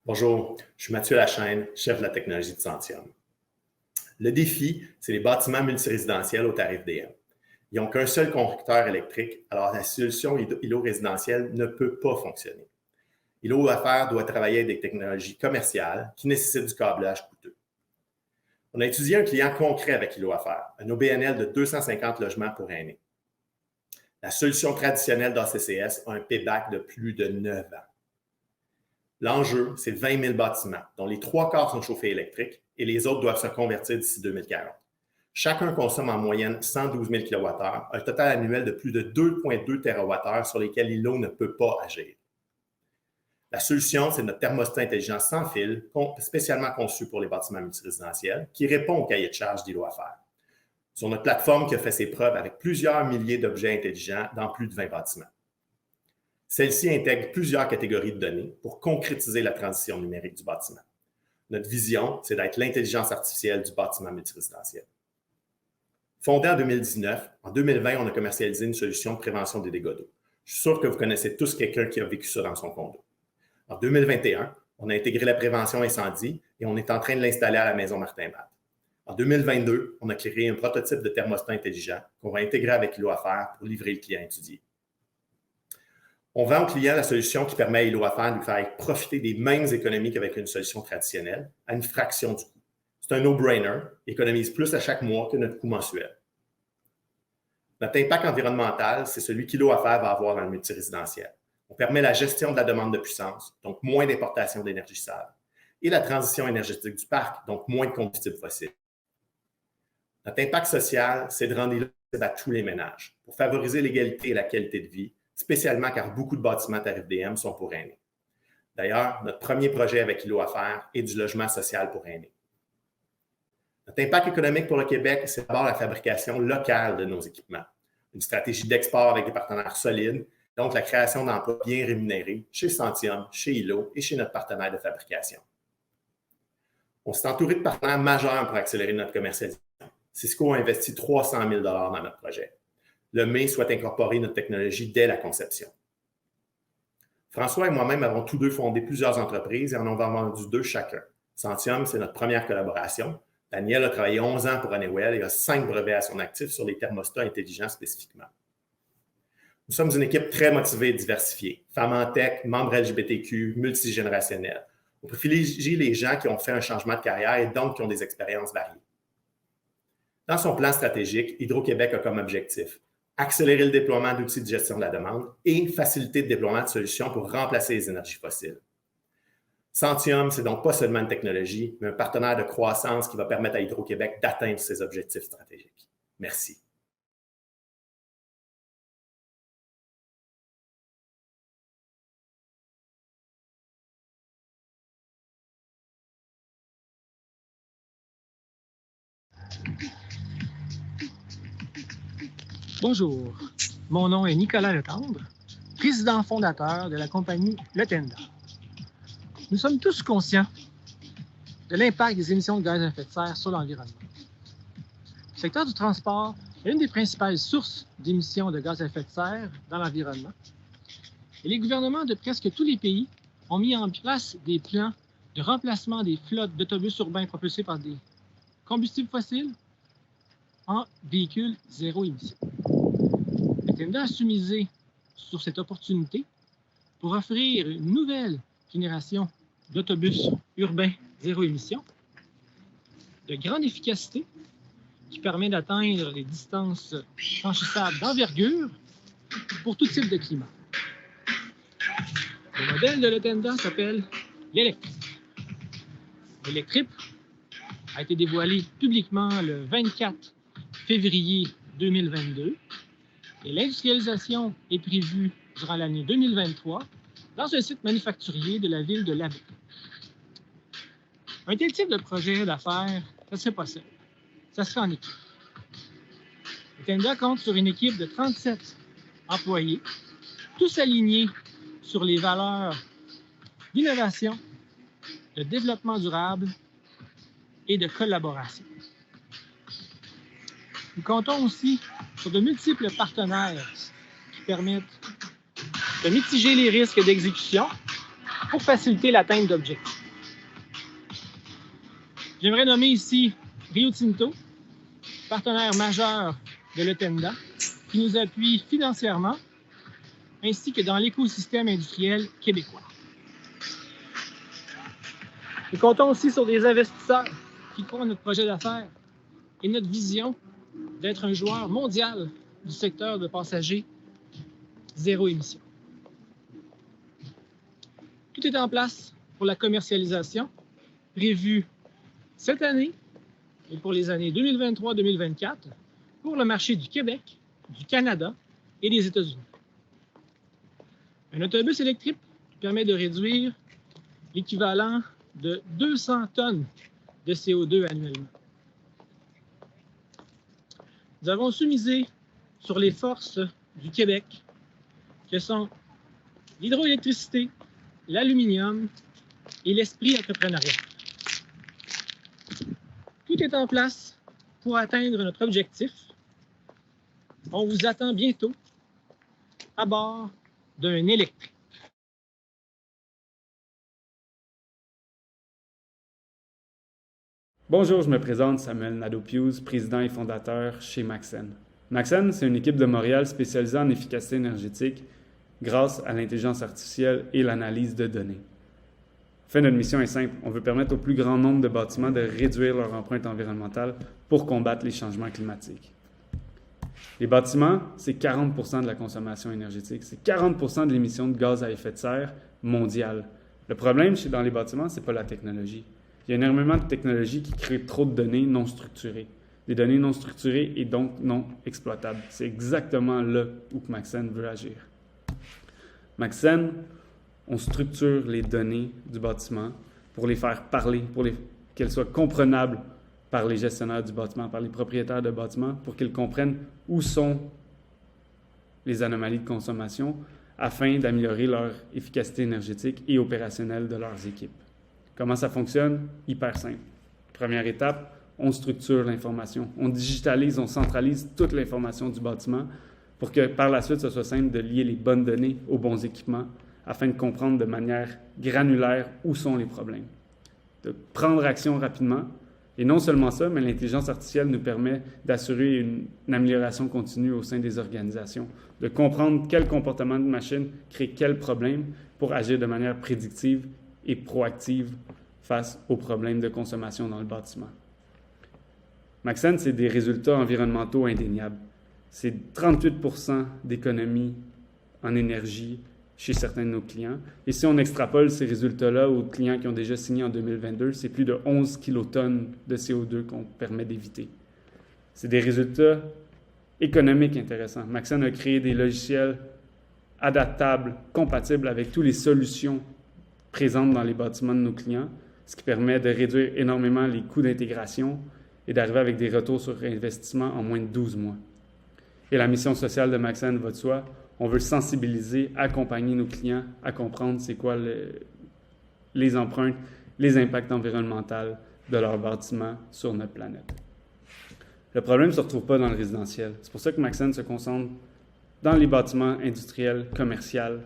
Bonjour, je suis Mathieu Lachaine, chef de la technologie de Santium. Le défi, c'est les bâtiments multirésidentiels au tarif DM. Ils n'ont qu'un seul conducteur électrique, alors la solution îlot résidentielle ne peut pas fonctionner. Îlot Affaires doit travailler avec des technologies commerciales qui nécessitent du câblage coûteux. On a étudié un client concret avec îlot Affaires, un OBNL de 250 logements pour aînés. La solution traditionnelle d'ACCS a un payback de plus de 9 ans. L'enjeu, c'est 20 000 bâtiments, dont les 3/4 sont chauffés électriques et les autres doivent se convertir d'ici 2040. Chacun consomme en moyenne 112 000 kWh, un total annuel de plus de 2,2 TWh sur lesquels l'îlot ne peut pas agir. La solution, c'est notre thermostat intelligent sans fil, spécialement conçu pour les bâtiments multirésidentiels, qui répond au cahier de charge d'îlot Affaires. Sur notre plateforme qui a fait ses preuves avec plusieurs milliers d'objets intelligents dans plus de 20 bâtiments. Celle-ci intègre plusieurs catégories de données pour concrétiser la transition numérique du bâtiment. Notre vision, c'est d'être l'intelligence artificielle du bâtiment multirésidentiel. Fondé en 2019, en 2020, on a commercialisé une solution de prévention des dégâts d'eau. Je suis sûr que vous connaissez tous quelqu'un qui a vécu ça dans son condo. En 2021, on a intégré la prévention incendie et on est en train de l'installer à la maison Martin-Matt. En 2022, on a créé un prototype de thermostat intelligent qu'on va intégrer avec îlot Affaires pour livrer le client étudié. On vend au client la solution qui permet à îlot Affaires de lui faire profiter des mêmes économies qu'avec une solution traditionnelle à une fraction du coût. C'est un no-brainer, économise plus à chaque mois que notre coût mensuel. Notre impact environnemental, c'est celui qu'îlot Affaires va avoir dans le multirésidentiel. On permet la gestion de la demande de puissance, donc moins d'importation d'énergie sale, et la transition énergétique du parc, donc moins de combustibles fossiles. Notre impact social, c'est de rendre îlot accessible à tous les ménages pour favoriser l'égalité et la qualité de vie, spécialement car beaucoup de bâtiments tarif DM sont pour aînés. D'ailleurs, notre premier projet avec îlot Affaires est du logement social pour aînés. Notre impact économique pour le Québec, c'est d'abord la fabrication locale de nos équipements, une stratégie d'export avec des partenaires solides, donc la création d'emplois bien rémunérés chez Santium, chez îlot et chez notre partenaire de fabrication. On s'est entouré de partenaires majeurs pour accélérer notre commercialisation. Cisco a investi 300 000 $ dans notre projet. Le MEI souhaite incorporer notre technologie dès la conception. François et moi-même avons tous deux fondé plusieurs entreprises et en avons vendu 2 chacun. Santium, c'est notre première collaboration. Daniel a travaillé 11 ans pour Honeywell et a 5 brevets à son actif sur les thermostats intelligents spécifiquement. Nous sommes une équipe très motivée et diversifiée. Femmes en tech, membres LGBTQ, multigénérationnels. On privilégie les gens qui ont fait un changement de carrière et donc qui ont des expériences variées. Dans son plan stratégique, Hydro-Québec a comme objectif accélérer le déploiement d'outils de gestion de la demande et faciliter le déploiement de solutions pour remplacer les énergies fossiles. Santium, c'est donc pas seulement une technologie, mais un partenaire de croissance qui va permettre à Hydro-Québec d'atteindre ses objectifs stratégiques. Merci. Bonjour, mon nom est Nicolas Letendre, président fondateur de la compagnie Letenda. Nous sommes tous conscients de l'impact des émissions de gaz à effet de serre sur l'environnement. Le secteur du transport est une des principales sources d'émissions de gaz à effet de serre dans l'environnement. Et les gouvernements de presque tous les pays ont mis en place des plans de remplacement des flottes d'autobus urbains propulsés par des combustibles fossiles en véhicules zéro émission. Letenda a su miser sur cette opportunité pour offrir une nouvelle génération d'autobus urbains zéro émission de grande efficacité qui permet d'atteindre les distances franchissables d'envergure pour tout type de climat. Le modèle de Letenda s'appelle l'Electrip. L'Electrip a été dévoilé publiquement le 24 février 2022 et l'industrialisation est prévue durant l'année 2023 dans un site manufacturier de la ville de Laval. Un tel type de projet d'affaires, ça ne se fait pas seul. Ça se fait en équipe. Letenda compte sur une équipe de 37 employés, tous alignés sur les valeurs d'innovation, de développement durable et de collaboration. Nous comptons aussi sur de multiples partenaires qui permettent de mitiger les risques d'exécution pour faciliter l'atteinte d'objectifs. J'aimerais nommer ici Rio Tinto, partenaire majeur de l'Otenda, qui nous appuie financièrement, ainsi que dans l'écosystème industriel québécois. Nous comptons aussi sur des investisseurs qui croient en notre projet d'affaires et notre vision d'être un joueur mondial du secteur de passagers zéro émission. Tout est en place pour la commercialisation, prévue cette année et pour les années 2023-2024 pour le marché du Québec, du Canada et des États-Unis. Un autobus électrique permet de réduire l'équivalent de 200 tonnes de CO2 annuellement. Nous avons su miser sur les forces du Québec, que sont l'hydroélectricité, l'aluminium et l'esprit entrepreneurial. Tout est en place pour atteindre notre objectif. On vous attend bientôt à bord d'un électrique. Bonjour, je me présente Samuel Nadeau-Pius, président et fondateur chez Maxen. Maxen, c'est une équipe de Montréal spécialisée en efficacité énergétique grâce à l'intelligence artificielle et l'analyse de données. Enfin, notre mission est simple. On veut permettre au plus grand nombre de bâtiments de réduire leur empreinte environnementale pour combattre les changements climatiques. Les bâtiments, c'est 40 % de la consommation énergétique. C'est 40 % de l'émission de gaz à effet de serre mondiale. Le problème dans les bâtiments, ce n'est pas la technologie. Il y a énormément de technologies qui créent trop de données non structurées. Des données non structurées et donc non exploitables. C'est exactement là où Maxen veut agir. Maxen, on structure les données du bâtiment pour les faire parler, qu'elles soient comprenables par les gestionnaires du bâtiment, par les propriétaires de bâtiments, pour qu'ils comprennent où sont les anomalies de consommation afin d'améliorer leur efficacité énergétique et opérationnelle de leurs équipes. Comment ça fonctionne? Hyper simple. Première étape, on structure l'information. On digitalise, on centralise toute l'information du bâtiment pour que par la suite, ce soit simple de lier les bonnes données aux bons équipements afin de comprendre de manière granulaire où sont les problèmes. De prendre action rapidement. Et non seulement ça, mais l'intelligence artificielle nous permet d'assurer une amélioration continue au sein des organisations, de comprendre quel comportement de machine crée quel problème pour agir de manière prédictive et proactive face aux problèmes de consommation dans le bâtiment. Maxen, c'est des résultats environnementaux indéniables. C'est 38 % d'économie en énergie chez certains de nos clients. Et si on extrapole ces résultats-là aux clients qui ont déjà signé en 2022, c'est plus de 11 kilotonnes de CO2 qu'on permet d'éviter. C'est des résultats économiques intéressants. Maxen a créé des logiciels adaptables, compatibles avec toutes les solutions présentes dans les bâtiments de nos clients, ce qui permet de réduire énormément les coûts d'intégration et d'arriver avec des retours sur investissement en moins de 12 mois. Et la mission sociale de Maxen va de soi. On veut sensibiliser, accompagner nos clients à comprendre c'est quoi les empreintes, les impacts environnementaux de leur bâtiment sur notre planète. Le problème ne se retrouve pas dans le résidentiel. C'est pour ça que Maxen se concentre dans les bâtiments industriels, commerciaux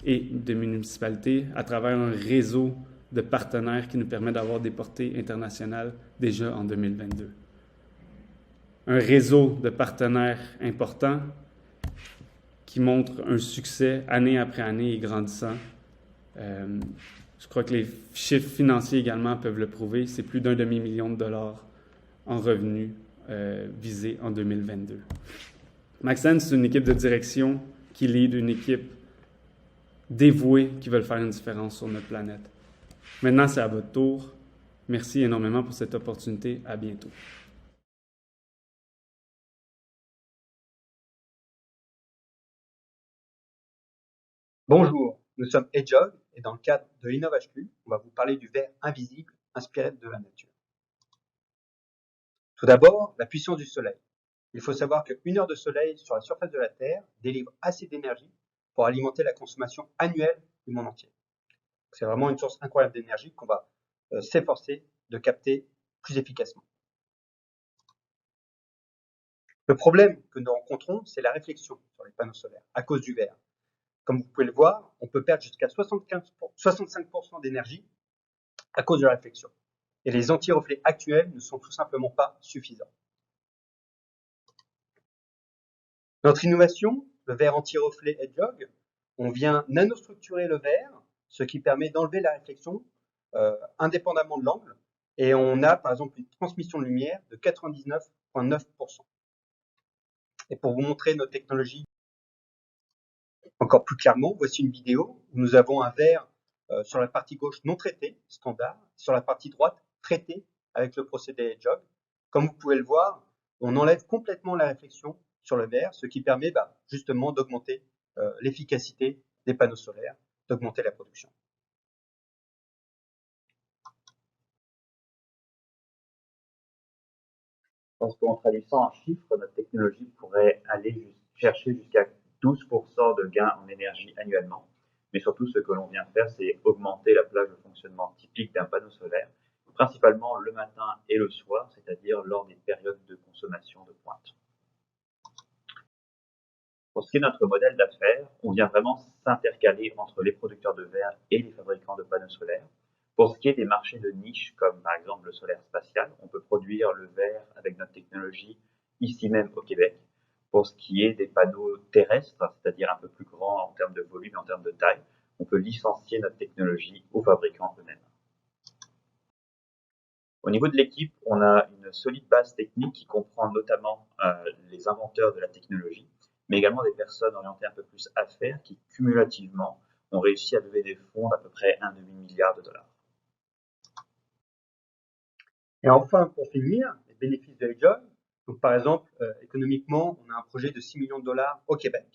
et de municipalités à travers un réseau de partenaires qui nous permet d'avoir des portées internationales déjà en 2022. Un réseau de partenaires importants qui montre un succès année après année et grandissant. Je crois que les chiffres financiers également peuvent le prouver. C'est plus d'1 demi-million de dollars en revenus visés en 2022. Maxen, c'est une équipe de direction qui lead une équipe dévouée qui veulent faire une différence sur notre planète. Maintenant, c'est à votre tour. Merci énormément pour cette opportunité. À bientôt. Bonjour, nous sommes Edjog et dans le cadre de InnovHQ, on va vous parler du verre invisible inspiré de la nature. Tout d'abord, la puissance du soleil. Il faut savoir qu'1 heure de soleil sur la surface de la Terre délivre assez d'énergie pour alimenter la consommation annuelle du monde entier. C'est vraiment une source incroyable d'énergie qu'on va s'efforcer de capter plus efficacement. Le problème que nous rencontrons, c'est la réflexion sur les panneaux solaires à cause du verre. Comme vous pouvez le voir, on peut perdre jusqu'à 65% d'énergie à cause de la réflexion. et les anti-reflets actuels ne sont tout simplement pas suffisants. Notre innovation, le verre anti-reflet Edge-Log, on vient nanostructurer le verre, ce qui permet d'enlever la réflexion indépendamment de l'angle, et on a par exemple une transmission de lumière de 99,9%. Et pour vous montrer notre technologie encore plus clairement, voici une vidéo où nous avons un verre sur la partie gauche non traité, standard, sur la partie droite traité avec le procédé Edge-Log. Comme vous pouvez le voir, on enlève complètement la réflexion sur le verre, ce qui permet justement d'augmenter l'efficacité des panneaux solaires, d'augmenter la production. Parce qu'en traduisant en chiffres, notre technologie pourrait aller chercher jusqu'à 12% de gains en énergie annuellement. Mais surtout, ce que l'on vient faire, c'est augmenter la plage de fonctionnement typique d'un panneau solaire, principalement le matin et le soir, c'est-à-dire lors des périodes de consommation de pointe. Pour ce qui est de notre modèle d'affaires, on vient vraiment s'intercaler entre les producteurs de verre et les fabricants de panneaux solaires. Pour ce qui est des marchés de niche, comme par exemple le solaire spatial, on peut produire le verre avec notre technologie ici même au Québec. Pour ce qui est des panneaux terrestres, c'est-à-dire un peu plus grands en termes de volume et en termes de taille, on peut licencier notre technologie aux fabricants eux-mêmes. Au niveau de l'équipe, on a une solide base technique qui comprend notamment les inventeurs de la technologie, mais également des personnes orientées un peu plus affaires qui, cumulativement, ont réussi à lever des fonds d'à peu près $1,5 milliard. Et enfin, pour finir, les bénéfices de Edge-Log. Donc, par exemple, économiquement, on a un projet de $6 millions au Québec.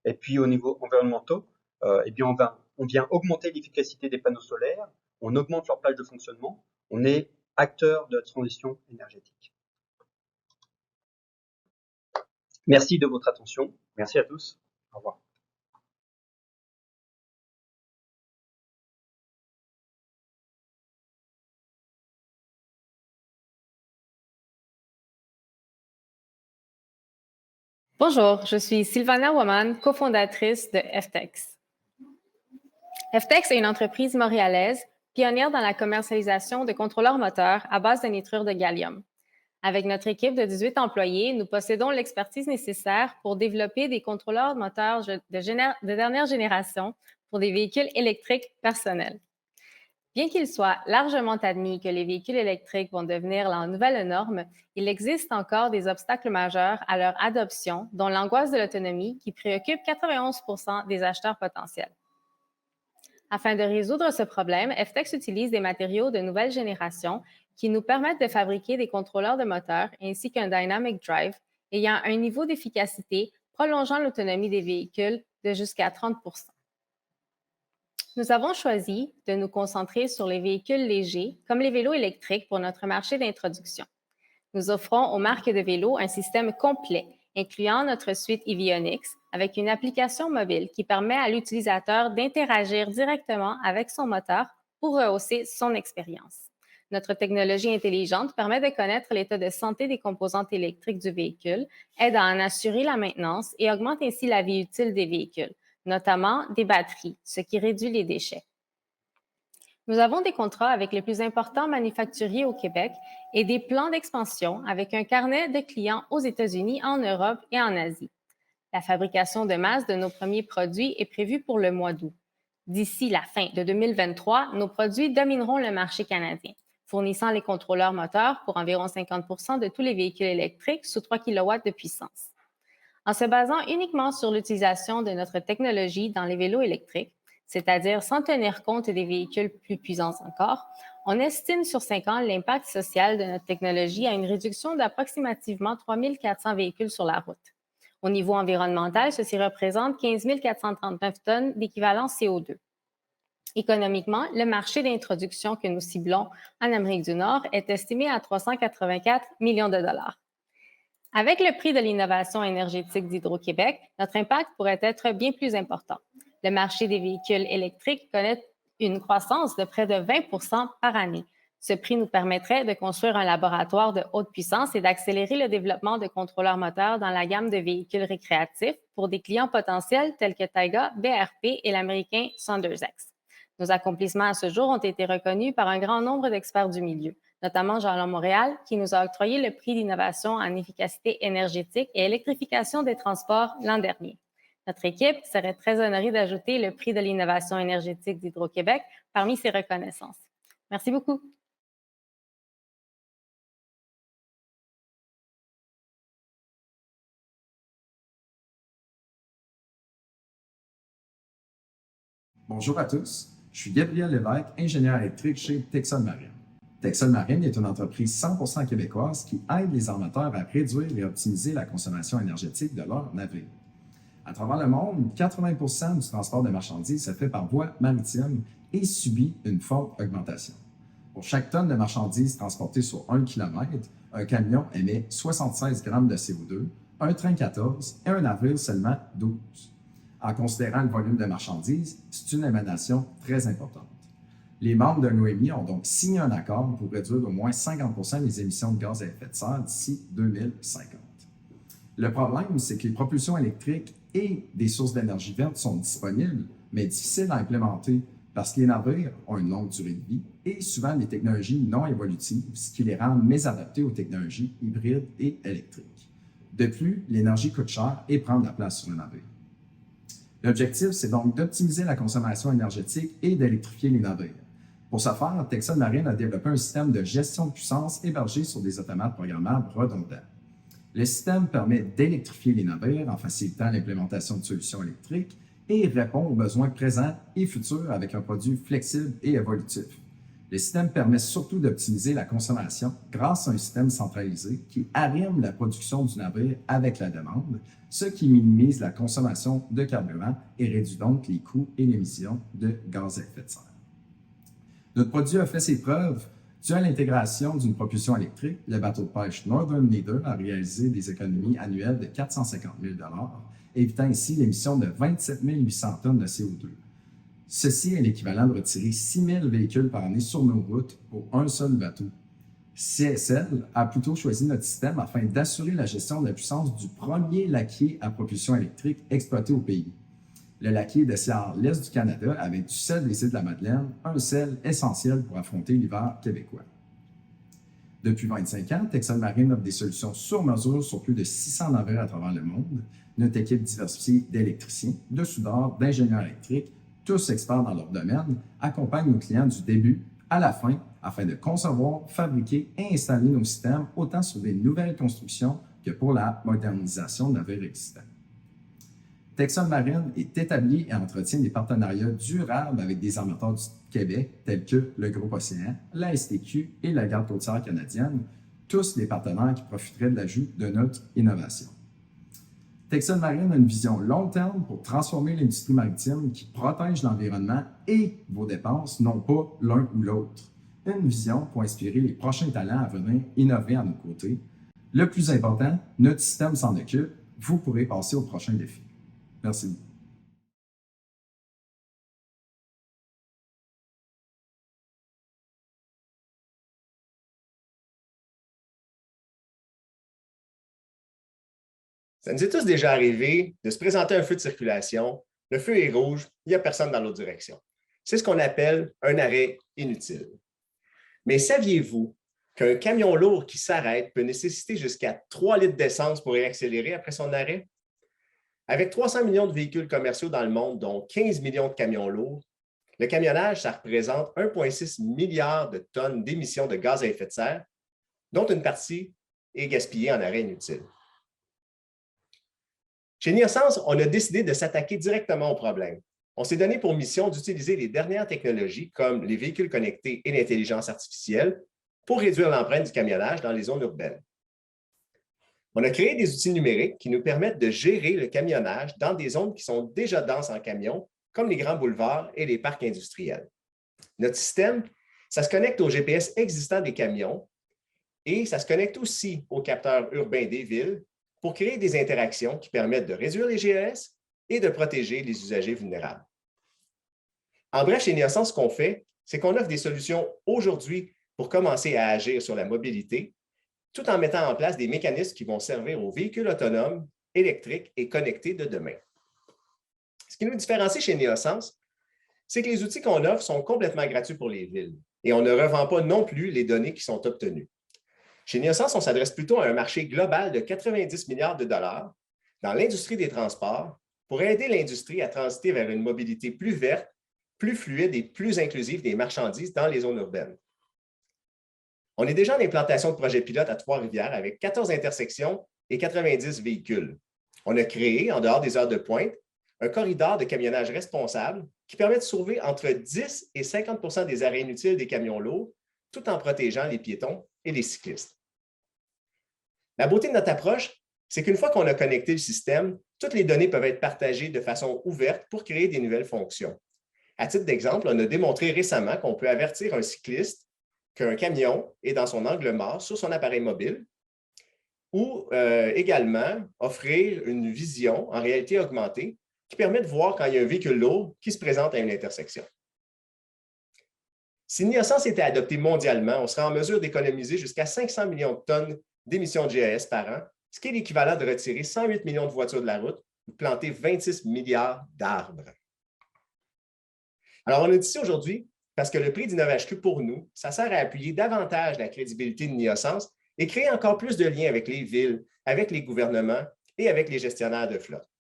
Et puis, au niveau environnemental, on vient augmenter l'efficacité des panneaux solaires, on augmente leur plage de fonctionnement, on est acteur de la transition énergétique. Merci de votre attention. Merci à tous. Au revoir. Bonjour, je suis Sylvana Waman, cofondatrice de FTEX. FTEX est une entreprise montréalaise pionnière dans la commercialisation de contrôleurs moteurs à base de nitrure de gallium. Avec notre équipe de 18 employés, nous possédons l'expertise nécessaire pour développer des contrôleurs moteurs de dernière génération pour des véhicules électriques personnels. Bien qu'il soit largement admis que les véhicules électriques vont devenir la nouvelle norme, il existe encore des obstacles majeurs à leur adoption, dont l'angoisse de l'autonomie qui préoccupe 91% des acheteurs potentiels. Afin de résoudre ce problème, FTEX utilise des matériaux de nouvelle génération qui nous permettent de fabriquer des contrôleurs de moteur ainsi qu'un Dynamic Drive ayant un niveau d'efficacité prolongeant l'autonomie des véhicules de jusqu'à 30%. Nous avons choisi de nous concentrer sur les véhicules légers, comme les vélos électriques, pour notre marché d'introduction. Nous offrons aux marques de vélos un système complet, incluant notre suite Evionics, avec une application mobile qui permet à l'utilisateur d'interagir directement avec son moteur pour rehausser son expérience. Notre technologie intelligente permet de connaître l'état de santé des composantes électriques du véhicule, aide à en assurer la maintenance et augmente ainsi la vie utile des véhicules, notamment des batteries, ce qui réduit les déchets. Nous avons des contrats avec les plus importants manufacturiers au Québec et des plans d'expansion avec un carnet de clients aux États-Unis, en Europe et en Asie. La fabrication de masse de nos premiers produits est prévue pour le mois d'août. D'ici la fin de 2023, nos produits domineront le marché canadien, fournissant les contrôleurs moteurs pour environ 50% de tous les véhicules électriques sous 3 kW de puissance. En se basant uniquement sur l'utilisation de notre technologie dans les vélos électriques, c'est-à-dire sans tenir compte des véhicules plus puissants encore, on estime sur 5 ans l'impact social de notre technologie à une réduction d'approximativement 3 400 véhicules sur la route. Au niveau environnemental, ceci représente 15 439 tonnes d'équivalent CO2. Économiquement, le marché d'introduction que nous ciblons en Amérique du Nord est estimé à 384 millions de dollars. Avec le prix de l'innovation énergétique d'Hydro-Québec, notre impact pourrait être bien plus important. Le marché des véhicules électriques connaît une croissance de près de 20% par année. Ce prix nous permettrait de construire un laboratoire de haute puissance et d'accélérer le développement de contrôleurs moteurs dans la gamme de véhicules récréatifs pour des clients potentiels tels que Taiga, BRP et l'américain Saunders-X. Nos accomplissements à ce jour ont été reconnus par un grand nombre d'experts du milieu, notamment Jalon Montréal, qui nous a octroyé le prix d'innovation en efficacité énergétique et électrification des transports l'an dernier. Notre équipe serait très honorée d'ajouter le prix de l'innovation énergétique d'Hydro-Québec parmi ces reconnaissances. Merci beaucoup. Bonjour à tous, je suis Gabriel Lévesque, ingénieur électrique chez Texon Marine. Texon Marine est une entreprise 100% québécoise qui aide les armateurs à réduire et optimiser la consommation énergétique de leurs navires. À travers le monde, 80% du transport de marchandises se fait par voie maritime et subit une forte augmentation. Pour chaque tonne de marchandises transportée sur 1 km, un camion émet 76 grammes de CO2, un train 14 et un navire seulement 12. En considérant le volume de marchandises, c'est une émanation très importante. Les membres de l'OMI ont donc signé un accord pour réduire d'au moins 50% les émissions de gaz à effet de serre d'ici 2050. Le problème, c'est que les propulsions électriques et des sources d'énergie verte sont disponibles, mais difficiles à implémenter parce que les navires ont une longue durée de vie et souvent des technologies non évolutives, ce qui les rend mésadaptés aux technologies hybrides et électriques. De plus, l'énergie coûte cher et prend de la place sur le navire. L'objectif, c'est donc d'optimiser la consommation énergétique et d'électrifier les navires. Pour ce faire, Texon Marine a développé un système de gestion de puissance hébergé sur des automates programmables redondants. Le système permet d'électrifier les navires en facilitant l'implémentation de solutions électriques et répond aux besoins présents et futurs avec un produit flexible et évolutif. Le système permet surtout d'optimiser la consommation grâce à un système centralisé qui arrime la production du navire avec la demande, ce qui minimise la consommation de carburant et réduit donc les coûts et l'émission de gaz à effet de serre. Notre produit a fait ses preuves. Dû à l'intégration d'une propulsion électrique, le bateau de pêche Northern Leader a réalisé des économies annuelles de 450 000 $, évitant ainsi l'émission de 27 800 tonnes de CO2. Ceci est l'équivalent de retirer 6 000 véhicules par année sur nos routes pour un seul bateau. CSL a plutôt choisi notre système afin d'assurer la gestion de la puissance du premier laquier à propulsion électrique exploité au pays. Le laquier dessert l'Est du Canada avec du sel des îles de la Madeleine, un sel essentiel pour affronter l'hiver québécois. Depuis 25 ans, Texon Marine offre des solutions sur mesure sur plus de 600 navires à travers le monde. Notre équipe diversifiée d'électriciens, de soudeurs, d'ingénieurs électriques, tous experts dans leur domaine, accompagne nos clients du début à la fin afin de concevoir, fabriquer et installer nos systèmes autant sur des nouvelles constructions que pour la modernisation de navires existants. Texon Marine est établi et entretient des partenariats durables avec des armateurs du Québec tels que le Groupe Océan, la STQ et la Garde côtière canadienne, tous des partenaires qui profiteraient de l'ajout de notre innovation. Texon Marine a une vision long terme pour transformer l'industrie maritime qui protège l'environnement et vos dépenses, non pas l'un ou l'autre. Une vision pour inspirer les prochains talents à venir innover à nos côtés. Le plus important, notre système s'en occupe. Vous pourrez passer au prochain défi. Merci. Ça nous est tous déjà arrivé de se présenter un feu de circulation, le feu est rouge, il n'y a personne dans l'autre direction. C'est ce qu'on appelle un arrêt inutile. Mais saviez-vous qu'un camion lourd qui s'arrête peut nécessiter jusqu'à 3 litres d'essence pour réaccélérer après son arrêt? Avec 300 millions de véhicules commerciaux dans le monde, dont 15 millions de camions lourds, le camionnage, ça représente 1,6 milliard de tonnes d'émissions de gaz à effet de serre, dont une partie est gaspillée en arrêt inutile. Chez Neosens, on a décidé de s'attaquer directement au problème. On s'est donné pour mission d'utiliser les dernières technologies comme les véhicules connectés et l'intelligence artificielle pour réduire l'empreinte du camionnage dans les zones urbaines. On a créé des outils numériques qui nous permettent de gérer le camionnage dans des zones qui sont déjà denses en camions, comme les grands boulevards et les parcs industriels. Notre système, ça se connecte au GPS existant des camions et ça se connecte aussi aux capteurs urbains des villes pour créer des interactions qui permettent de réduire les GES et de protéger les usagers vulnérables. En bref, chez Neosens, ce qu'on fait, c'est qu'on offre des solutions aujourd'hui pour commencer à agir sur la mobilité, tout en mettant en place des mécanismes qui vont servir aux véhicules autonomes, électriques et connectés de demain. Ce qui nous différencie chez Neosens, c'est que les outils qu'on offre sont complètement gratuits pour les villes et on ne revend pas non plus les données qui sont obtenues. Chez Niosens, on s'adresse plutôt à un marché global de 90 milliards de dollars dans l'industrie des transports pour aider l'industrie à transiter vers une mobilité plus verte, plus fluide et plus inclusive des marchandises dans les zones urbaines. On est déjà en implantation de projets pilotes à Trois-Rivières avec 14 intersections et 90 véhicules. On a créé, en dehors des heures de pointe, un corridor de camionnage responsable qui permet de sauver entre 10 et 50 des arrêts inutiles des camions lourds, tout en protégeant les piétons et les cyclistes. La beauté de notre approche, c'est qu'une fois qu'on a connecté le système, toutes les données peuvent être partagées de façon ouverte pour créer des nouvelles fonctions. À titre d'exemple, on a démontré récemment qu'on peut avertir un cycliste qu'un camion est dans son angle mort sur son appareil mobile ou également offrir une vision en réalité augmentée qui permet de voir quand il y a un véhicule lourd qui se présente à une intersection. Si Niosens était adopté mondialement, on serait en mesure d'économiser jusqu'à 500 millions de tonnes d'émissions de GES par an, ce qui est l'équivalent de retirer 108 millions de voitures de la route ou de planter 26 milliards d'arbres. Alors, on est ici aujourd'hui parce que le prix d'InnovHQ, pour nous, ça sert à appuyer davantage la crédibilité de Niosens et créer encore plus de liens avec les villes, avec les gouvernements et avec les gestionnaires de flotte.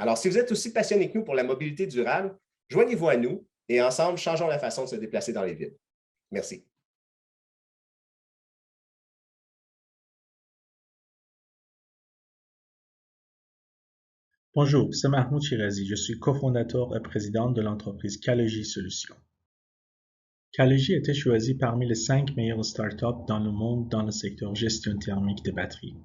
Alors, si vous êtes aussi passionné que nous pour la mobilité durable, joignez-vous à nous et ensemble, changeons la façon de se déplacer dans les villes. Merci. Bonjour, c'est Mahmoud Shirazi. Je suis cofondateur et président de l'entreprise Calogy Solutions. Calogy a été choisi parmi les 5 meilleures startups dans le monde dans le secteur gestion thermique des batteries.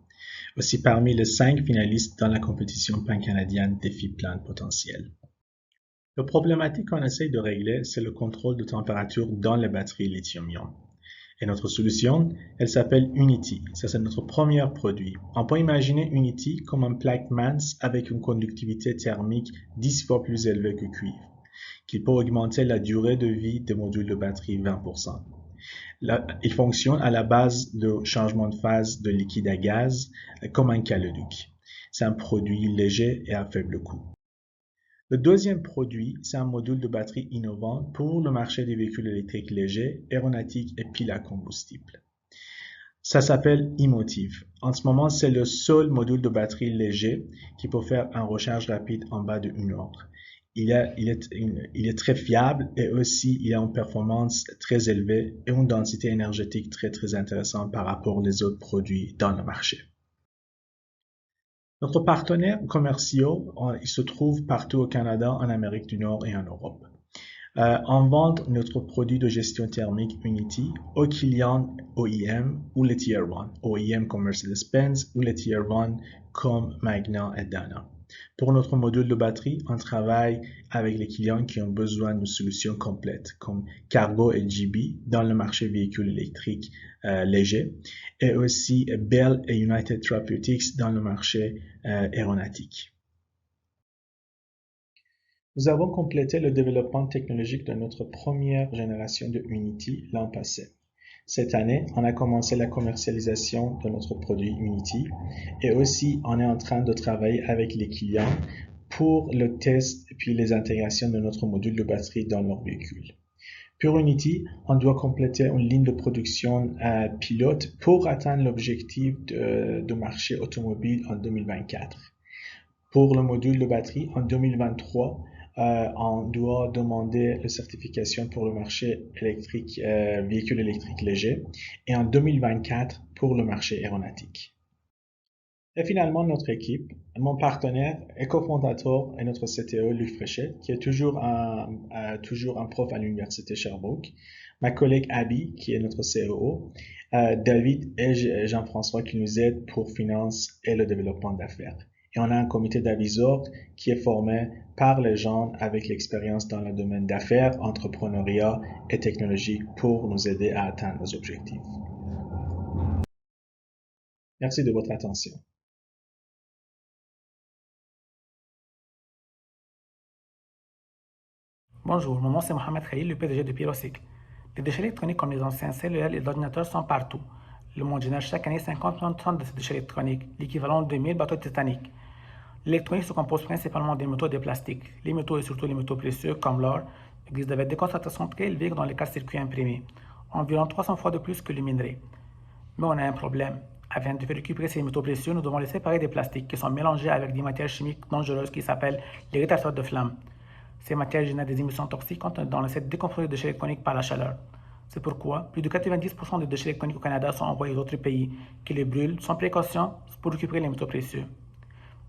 Aussi parmi les 5 finalistes dans la compétition pan-canadienne Défi Plein Potentiel. La problématique qu'on essaye de régler, c'est le contrôle de température dans les batteries lithium-ion. Et notre solution, elle s'appelle Unity. Ça, c'est notre premier produit. On peut imaginer Unity comme un plaque mince avec une conductivité thermique 10 fois plus élevée que cuivre, qui peut augmenter la durée de vie des modules de batterie 20%. Il fonctionne à la base de changement de phase de liquide à gaz comme un caléoduc. C'est un produit léger et à faible coût. Le deuxième produit, c'est un module de batterie innovant pour le marché des véhicules électriques légers, aéronautiques et piles à combustible. Ça s'appelle Emotive. En ce moment, c'est le seul module de batterie léger qui peut faire un recharge rapide en bas de 1 heure. Il est très fiable et aussi il a une performance très élevée et une densité énergétique très intéressante par rapport aux autres produits dans le marché. Notre partenaires commerciaux, ils se trouvent partout au Canada, en Amérique du Nord et en Europe. On vend notre produit de gestion thermique Unity aux clients OEM ou les Tier 1, OEM comme Mercedes-Benz ou les Tier 1 comme Magna et Dana. Pour notre module de batterie, on travaille avec les clients qui ont besoin d'une solution complète, comme Cargo et GB dans le marché véhicule électrique léger, et aussi Bell et United Therapeutics dans le marché aéronautique. Nous avons complété le développement technologique de notre première génération de Unity l'an passé. Cette année, on a commencé la commercialisation de notre produit Unity et aussi on est en train de travailler avec les clients pour le test et puis les intégrations de notre module de batterie dans leur véhicule. Pour Unity, on doit compléter une ligne de production pilote pour atteindre l'objectif de marché automobile en 2024. Pour le module de batterie, en 2023, on doit demander la certification pour le marché électrique, véhicule électrique léger et en 2024 pour le marché aéronautique. Et finalement, notre équipe, mon partenaire et cofondateur est notre CTO, Luc Fréchet, qui est toujours un prof à l'Université Sherbrooke, ma collègue Abby, qui est notre COO, David et Jean-François qui nous aident pour finance et le développement d'affaires. Et on a un comité d'aviseurs qui est formé par les gens avec l'expérience dans le domaine d'affaires, entrepreneuriat et technologie pour nous aider à atteindre nos objectifs. Merci de votre attention. Bonjour, mon nom c'est Mohamed Khalil, le PDG de Pyrocycle. Les déchets électroniques comme les anciens cellulaires et les ordinateurs sont partout. Le monde génère chaque année 50 millions de tonnes de ces déchets électroniques, l'équivalent de 1000 bateaux Titanic. L'électronique se compose principalement des métaux et des plastiques. Les métaux et surtout les métaux précieux comme l'or existent avec des concentrations très élevées dans les cas de circuits imprimés. environ 300 fois de plus que le minerai. Mais on a un problème. Afin de récupérer ces métaux précieux, nous devons les séparer des plastiques qui sont mélangés avec des matières chimiques dangereuses qui s'appellent les retardateurs de flamme. Ces matières génèrent des émissions toxiques quand on essaie de décomposer les déchets électroniques par la chaleur. C'est pourquoi plus de 90% des déchets électroniques au Canada sont envoyés aux autres pays qui les brûlent sans précaution pour récupérer les métaux précieux.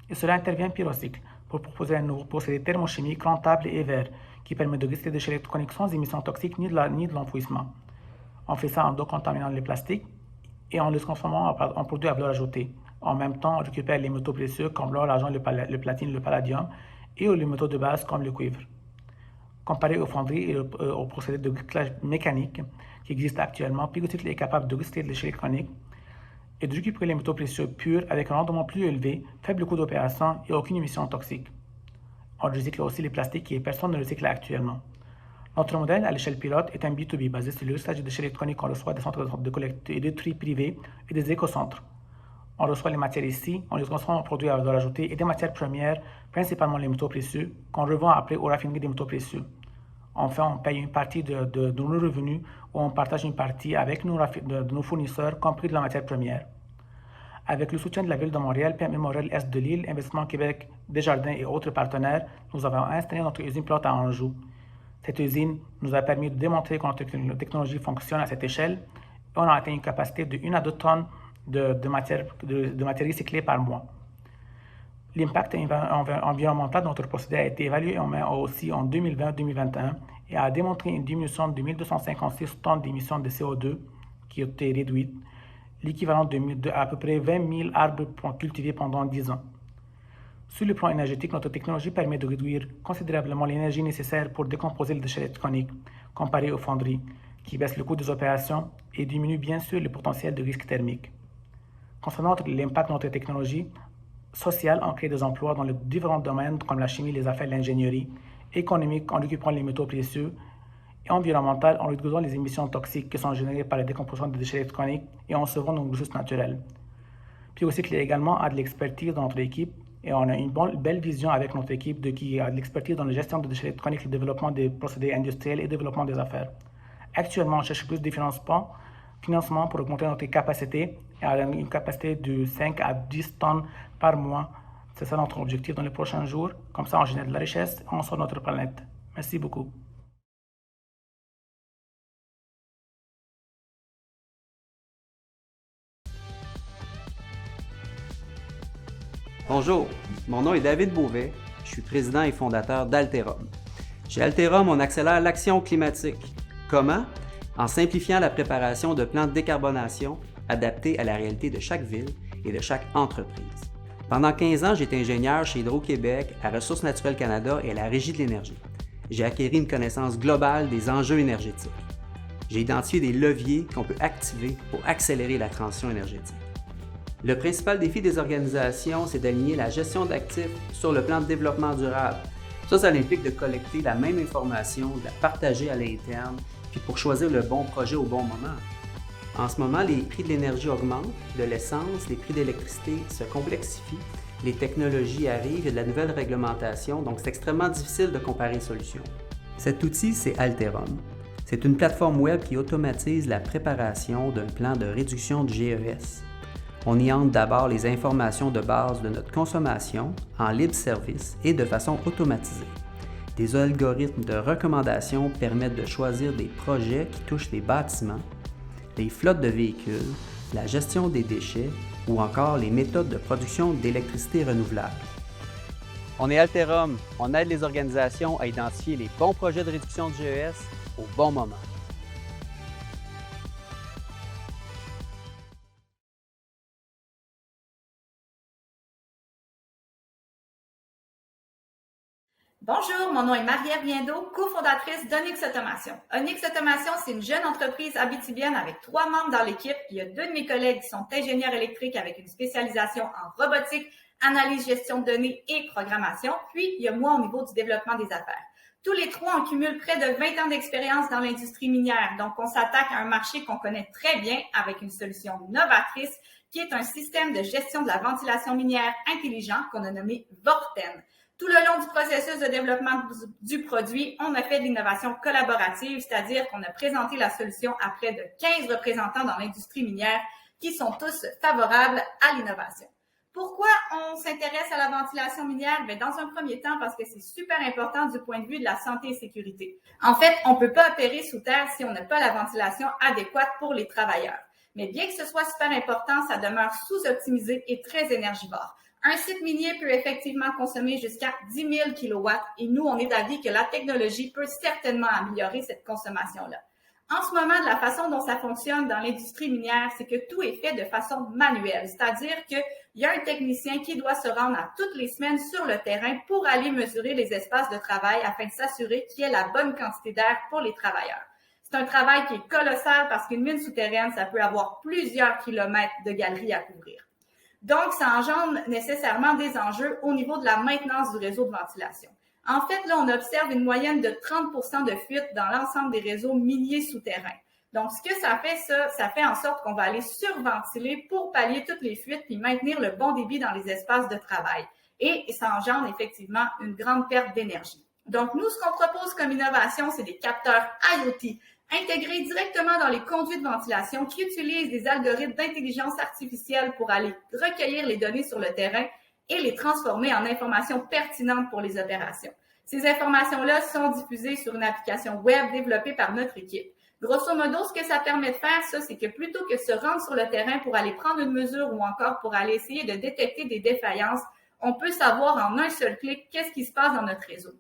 Et cela intervient Pyrocycle pour proposer un nouveau procédé thermochimique rentable et vert qui permet de recycler les déchets électroniques sans émissions toxiques ni de l'enfouissement. On fait ça en décontaminant les plastiques et en les transformant en produits à valeur ajoutée. En même temps, on récupère les métaux précieux comme l'or, l'argent, le platine, le palladium et les métaux de base comme le cuivre. Comparé aux fonderies et aux procédés de recyclage mécanique qui existent actuellement, Pyrocycle est capable de recycler les déchets électroniques et de récupérer les métaux précieux purs avec un rendement plus élevé, faible coût d'opération et aucune émission toxique. On recycle aussi les plastiques que personne ne recycle actuellement. Notre modèle à l'échelle pilote est un B2B basé sur le recyclage des déchets électroniques qu'on reçoit des centres de collecte et de tri privés et des écocentres. On reçoit les matières ici, on les transforme en produits à valeur ajoutée et des matières premières, principalement les métaux précieux, qu'on revend après aux raffineries des métaux précieux. Enfin, on paye une partie de nos revenus ou on partage une partie avec nos fournisseurs, compris de la matière première. Avec le soutien de la Ville de Montréal, PME Montréal Est de l'Île, Investissement Québec, Desjardins et autres partenaires, nous avons installé notre usine pilote à Anjou. Cette usine nous a permis de démontrer que notre technologie fonctionne à cette échelle et on a atteint une capacité de 1 à 2 tonnes de matière recyclée par mois. L'impact environnemental de notre procédé a été évalué aussi en 2020-2021 et a démontré une diminution de 1256 tonnes d'émissions de CO2 qui ont été réduites, l'équivalent de à peu près 20 000 arbres cultivés pendant 10 ans. Sur le plan énergétique, notre technologie permet de réduire considérablement l'énergie nécessaire pour décomposer les déchets électroniques, comparé aux fonderies, qui baissent le coût des opérations et diminuent bien sûr le potentiel de risque thermique. Concernant l'impact de notre technologie sociale, on crée des emplois dans les différents domaines comme la chimie, les affaires, l'ingénierie, économique en récupérant les métaux précieux, et environnemental en réduisant les émissions toxiques qui sont générées par la décomposition des déchets électroniques et en sauvant nos ressources naturelles. Pyrocycle également a de l'expertise dans notre équipe et on a une belle vision avec notre équipe qui a de l'expertise dans la gestion des déchets électroniques, le développement des procédés industriels et le développement des affaires. Actuellement, on cherche plus de financement pour augmenter notre capacité et à une capacité de 5 à 10 tonnes par mois. C'est ça notre objectif dans les prochains jours. Comme ça, on génère de la richesse et on sauve notre planète. Merci beaucoup. Bonjour, mon nom est David Beauvais, je suis président et fondateur d'Alterum. Chez Alterum, on accélère l'action climatique. Comment? En simplifiant la préparation de plans de décarbonation adaptés à la réalité de chaque ville et de chaque entreprise. Pendant 15 ans, j'ai été ingénieur chez Hydro-Québec, à Ressources naturelles Canada et à la Régie de l'énergie. J'ai acquis une connaissance globale des enjeux énergétiques. J'ai identifié des leviers qu'on peut activer pour accélérer la transition énergétique. Le principal défi des organisations, c'est d'aligner la gestion d'actifs sur le plan de développement durable. Ça implique de collecter la même information, de la partager à l'interne, puis pour choisir le bon projet au bon moment. En ce moment, les prix de l'énergie augmentent, de l'essence, les prix d'électricité se complexifient, les technologies arrivent, il y a de la nouvelle réglementation, donc c'est extrêmement difficile de comparer les solutions. Cet outil, c'est Alterum. C'est une plateforme web qui automatise la préparation d'un plan de réduction du GES. On y entre d'abord les informations de base de notre consommation en libre service et de façon automatisée. Des algorithmes de recommandation permettent de choisir des projets qui touchent les bâtiments, les flottes de véhicules, la gestion des déchets ou encore les méthodes de production d'électricité renouvelable. On est Alterum, on aide les organisations à identifier les bons projets de réduction du GES au bon moment. Bonjour, mon nom est Marie-Ève Biendeau, cofondatrice d'Onyx Automation. Onyx Automation, c'est une jeune entreprise abitibienne avec 3 membres dans l'équipe. Il y a 2 de mes collègues qui sont ingénieurs électriques avec une spécialisation en robotique, analyse, gestion de données et programmation. Puis, il y a moi au niveau du développement des affaires. Tous les 3, on cumule près de 20 ans d'expérience dans l'industrie minière. Donc, on s'attaque à un marché qu'on connaît très bien avec une solution novatrice qui est un système de gestion de la ventilation minière intelligent qu'on a nommé Vorten. Tout le long du processus de développement du produit, on a fait de l'innovation collaborative, c'est-à-dire qu'on a présenté la solution à près de 15 représentants dans l'industrie minière qui sont tous favorables à l'innovation. Pourquoi on s'intéresse à la ventilation minière? Bien, dans un premier temps, parce que c'est super important du point de vue de la santé et sécurité. En fait, on ne peut pas opérer sous terre si on n'a pas la ventilation adéquate pour les travailleurs. Mais bien que ce soit super important, ça demeure sous-optimisé et très énergivore. Un site minier peut effectivement consommer jusqu'à 10 000 kW et nous, on est d'avis que la technologie peut certainement améliorer cette consommation-là. En ce moment, de la façon dont ça fonctionne dans l'industrie minière, c'est que tout est fait de façon manuelle, c'est-à-dire qu'il y a un technicien qui doit se rendre à toutes les semaines sur le terrain pour aller mesurer les espaces de travail afin de s'assurer qu'il y ait la bonne quantité d'air pour les travailleurs. C'est un travail qui est colossal parce qu'une mine souterraine, ça peut avoir plusieurs kilomètres de galeries à couvrir. Donc, ça engendre nécessairement des enjeux au niveau de la maintenance du réseau de ventilation. En fait, là, on observe une moyenne de 30% de fuites dans l'ensemble des réseaux miniers souterrains. Donc, ce que ça fait en sorte qu'on va aller surventiler pour pallier toutes les fuites puis maintenir le bon débit dans les espaces de travail. Et ça engendre effectivement une grande perte d'énergie. Donc, nous, ce qu'on propose comme innovation, c'est des capteurs IoT intégrés directement dans les conduits de ventilation qui utilisent des algorithmes d'intelligence artificielle pour aller recueillir les données sur le terrain et les transformer en informations pertinentes pour les opérations. Ces informations-là sont diffusées sur une application web développée par notre équipe. Grosso modo, ce que ça permet de faire, c'est que plutôt que de se rendre sur le terrain pour aller prendre une mesure ou encore pour aller essayer de détecter des défaillances, on peut savoir en un seul clic qu'est-ce qui se passe dans notre réseau.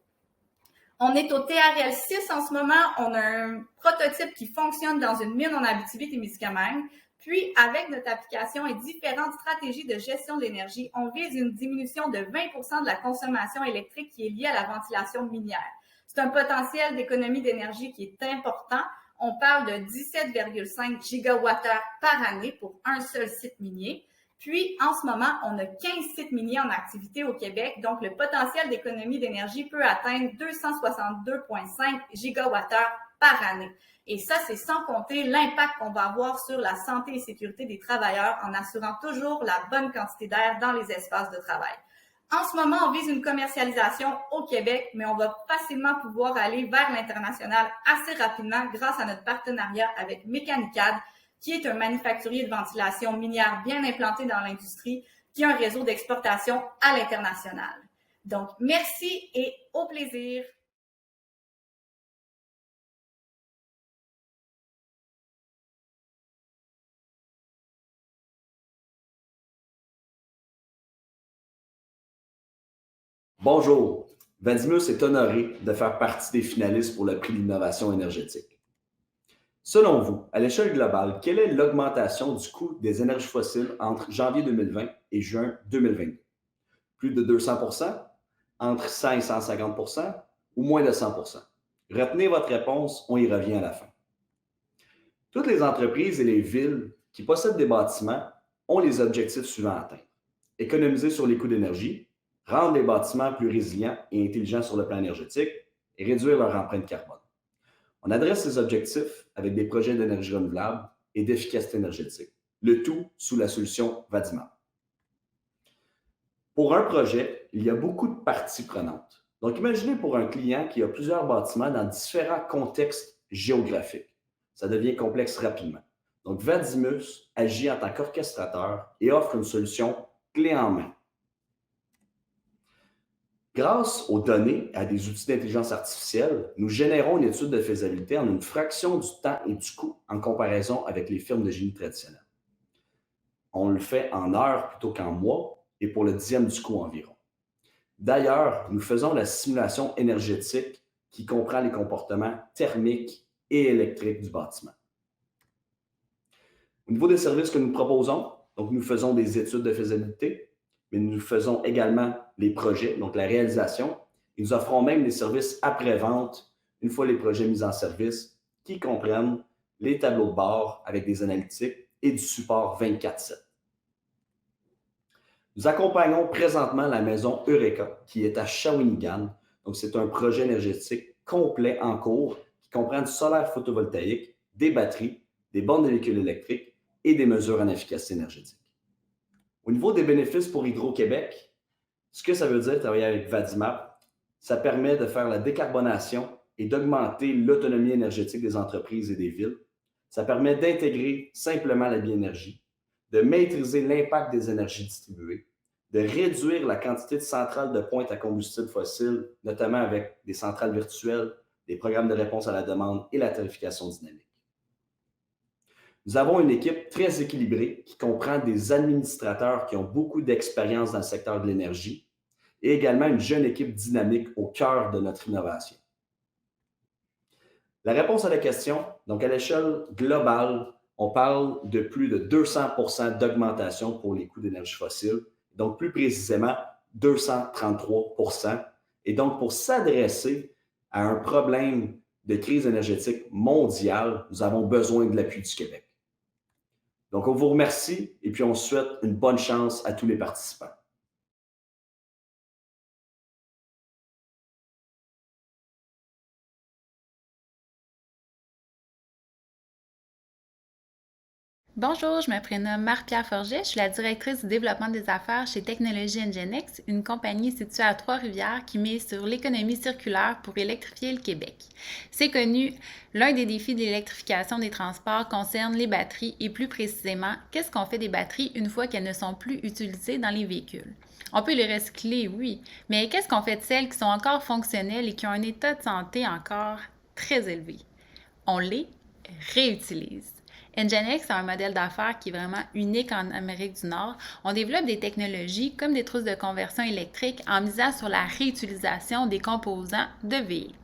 On est au TRL 6 en ce moment. On a un prototype qui fonctionne dans une mine en Abitibi-Témiscamingue. Puis, avec notre application et différentes stratégies de gestion de l'énergie, on vise une diminution de 20% de la consommation électrique qui est liée à la ventilation minière. C'est un potentiel d'économie d'énergie qui est important. On parle de 17,5 gigawattheures par année pour un seul site minier. Puis, en ce moment, on a 15 sites miniers en activité au Québec, donc le potentiel d'économie d'énergie peut atteindre 262,5 gigawattheures par année. Et ça, c'est sans compter l'impact qu'on va avoir sur la santé et sécurité des travailleurs en assurant toujours la bonne quantité d'air dans les espaces de travail. En ce moment, on vise une commercialisation au Québec, mais on va facilement pouvoir aller vers l'international assez rapidement grâce à notre partenariat avec Mécanicad, qui est un manufacturier de ventilation minière bien implanté dans l'industrie, qui a un réseau d'exportation à l'international. Donc, merci et au plaisir! Bonjour, Vadimus est honoré de faire partie des finalistes pour le prix de l'innovation énergétique. Selon vous, à l'échelle globale, quelle est l'augmentation du coût des énergies fossiles entre janvier 2020 et juin 2022? Plus de 200%, entre 100 et 150% ou moins de 100%? Retenez votre réponse, on y revient à la fin. Toutes les entreprises et les villes qui possèdent des bâtiments ont les objectifs suivants à atteindre. Économiser sur les coûts d'énergie, rendre les bâtiments plus résilients et intelligents sur le plan énergétique et réduire leur empreinte carbone. On adresse ces objectifs avec des projets d'énergie renouvelable et d'efficacité énergétique, le tout sous la solution Vadimap. Pour un projet, il y a beaucoup de parties prenantes. Donc, imaginez pour un client qui a plusieurs bâtiments dans différents contextes géographiques. Ça devient complexe rapidement. Donc, Vadimus agit en tant qu'orchestrateur et offre une solution clé en main. Grâce aux données et à des outils d'intelligence artificielle, nous générons une étude de faisabilité en une fraction du temps et du coût en comparaison avec les firmes de génie traditionnelles. On le fait en heures plutôt qu'en mois et pour le 10e du coût environ. D'ailleurs, nous faisons la simulation énergétique qui comprend les comportements thermiques et électriques du bâtiment. Au niveau des services que nous proposons, donc nous faisons des études de faisabilité, mais nous faisons également les projets, donc la réalisation, et nous offrons même des services après-vente une fois les projets mis en service qui comprennent les tableaux de bord avec des analytiques et du support 24/7. Nous accompagnons présentement la maison Eureka qui est à Shawinigan. Donc, c'est un projet énergétique complet en cours qui comprend du solaire photovoltaïque, des batteries, des bornes de véhicules électriques et des mesures en efficacité énergétique. Au niveau des bénéfices pour Hydro-Québec, Ce que ça veut dire, travailler avec Vadimap, ça permet de faire la décarbonation et d'augmenter l'autonomie énergétique des entreprises et des villes. Ça permet d'intégrer simplement la biénergie, de maîtriser l'impact des énergies distribuées, de réduire la quantité de centrales de pointe à combustible fossile, notamment avec des centrales virtuelles, des programmes de réponse à la demande et la tarification dynamique. Nous avons une équipe très équilibrée qui comprend des administrateurs qui ont beaucoup d'expérience dans le secteur de l'énergie et également une jeune équipe dynamique au cœur de notre innovation. La réponse à la question, donc à l'échelle globale, on parle de plus de 200% d'augmentation pour les coûts d'énergie fossile, donc plus précisément 233%. Et donc pour s'adresser à un problème de crise énergétique mondiale, nous avons besoin de l'appui du Québec. Donc, on vous remercie et puis on souhaite une bonne chance à tous les participants. Bonjour, je me prénomme Marie-Pierre Forget, je suis la directrice du développement des affaires chez Technologies NGENX, une compagnie située à Trois-Rivières qui mise sur l'économie circulaire pour électrifier le Québec. C'est connu, l'un des défis de l'électrification des transports concerne les batteries et plus précisément, qu'est-ce qu'on fait des batteries une fois qu'elles ne sont plus utilisées dans les véhicules? On peut les recycler, oui, mais qu'est-ce qu'on fait de celles qui sont encore fonctionnelles et qui ont un état de santé encore très élevé? On les réutilise. NGENX a un modèle d'affaires qui est vraiment unique en Amérique du Nord. On développe des technologies comme des trousses de conversion électrique en misant sur la réutilisation des composants de véhicules.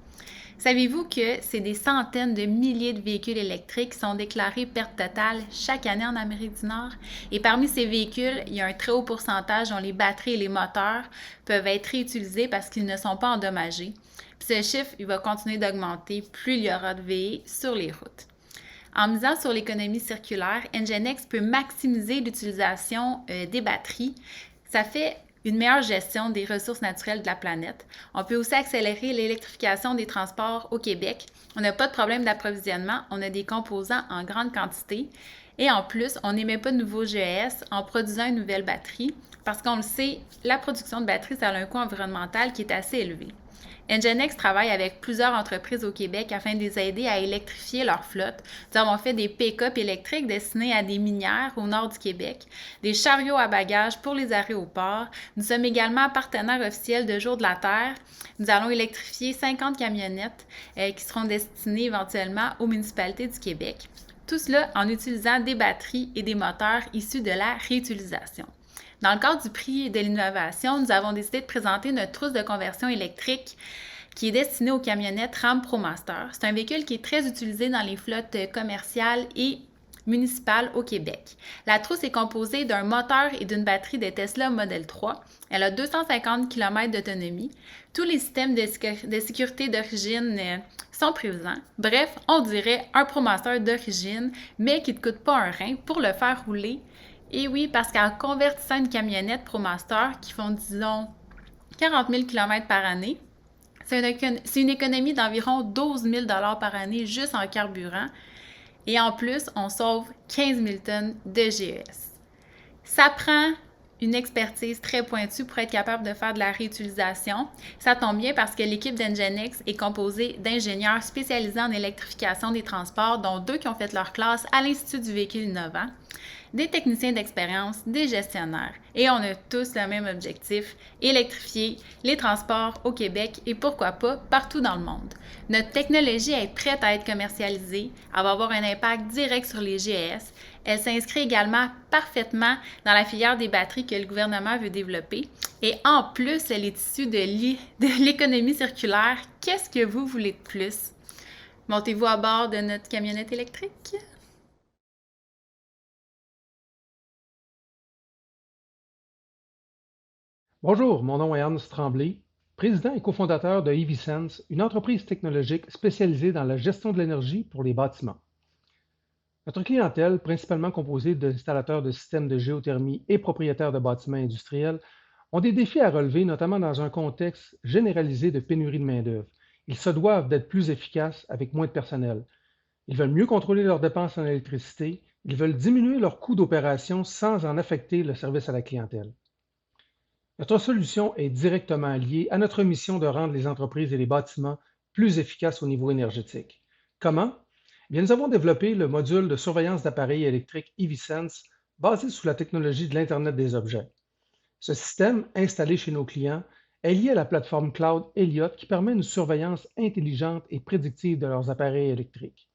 Savez-vous que c'est des centaines de milliers de véhicules électriques qui sont déclarés perte totale chaque année en Amérique du Nord? Et parmi ces véhicules, il y a un très haut pourcentage dont les batteries et les moteurs peuvent être réutilisés parce qu'ils ne sont pas endommagés. Puis ce chiffre, il va continuer d'augmenter plus il y aura de VE sur les routes. En misant sur l'économie circulaire, NGENX peut maximiser l'utilisation des batteries. Ça fait une meilleure gestion des ressources naturelles de la planète. On peut aussi accélérer l'électrification des transports au Québec. On n'a pas de problème d'approvisionnement, on a des composants en grande quantité. Et en plus, on n'émet pas de nouveaux GES en produisant une nouvelle batterie parce qu'on le sait, la production de batteries, ça a un coût environnemental qui est assez élevé. NGENX travaille avec plusieurs entreprises au Québec afin de les aider à électrifier leur flotte. Nous avons fait des pick-up électriques destinés à des minières au nord du Québec, des chariots à bagages pour les aéroports. Nous sommes également partenaires officiels de Jour de la Terre. Nous allons électrifier 50 camionnettes qui seront destinées éventuellement aux municipalités du Québec. Tout cela en utilisant des batteries et des moteurs issus de la réutilisation. Dans le cadre du prix de l'innovation, nous avons décidé de présenter notre trousse de conversion électrique qui est destinée aux camionnettes Ram ProMaster. C'est un véhicule qui est très utilisé dans les flottes commerciales et municipales au Québec. La trousse est composée d'un moteur et d'une batterie de Tesla Model 3. Elle a 250 km d'autonomie. Tous les systèmes de sécurité d'origine sont présents. Bref, on dirait un ProMaster d'origine, mais qui ne coûte pas un rein pour le faire rouler. Et oui, parce qu'en convertissant une camionnette ProMaster qui font, disons, 40 000 km par année, c'est une économie d'environ 12 000 par année juste en carburant. Et en plus, on sauve 15 000 tonnes de GES. Ça prend une expertise très pointue pour être capable de faire de la réutilisation. Ça tombe bien parce que l'équipe d'NGENX est composée d'ingénieurs spécialisés en électrification des transports, dont 2 qui ont fait leur classe à l'Institut du véhicule innovant, des techniciens d'expérience, des gestionnaires. Et on a tous le même objectif, électrifier les transports au Québec et pourquoi pas partout dans le monde. Notre technologie est prête à être commercialisée, elle va avoir un impact direct sur les GES. Elle s'inscrit également parfaitement dans la filière des batteries que le gouvernement veut développer. Et en plus, elle est issue de l'économie circulaire. Qu'est-ce que vous voulez de plus? Montez-vous à bord de notre camionnette électrique? Bonjour, mon nom est Hans Tremblay, président et cofondateur de EVSense, une entreprise technologique spécialisée dans la gestion de l'énergie pour les bâtiments. Notre clientèle, principalement composée d'installateurs de systèmes de géothermie et propriétaires de bâtiments industriels, ont des défis à relever, notamment dans un contexte généralisé de pénurie de main-d'œuvre. Ils se doivent d'être plus efficaces avec moins de personnel. Ils veulent mieux contrôler leurs dépenses en électricité. Ils veulent diminuer leurs coûts d'opération sans en affecter le service à la clientèle. Notre solution est directement liée à notre mission de rendre les entreprises et les bâtiments plus efficaces au niveau énergétique. Comment? Eh bien, nous avons développé le module de surveillance d'appareils électriques EVSense basé sur la technologie de l'Internet des objets. Ce système, installé chez nos clients, est lié à la plateforme cloud Elliott qui permet une surveillance intelligente et prédictive de leurs appareils électriques.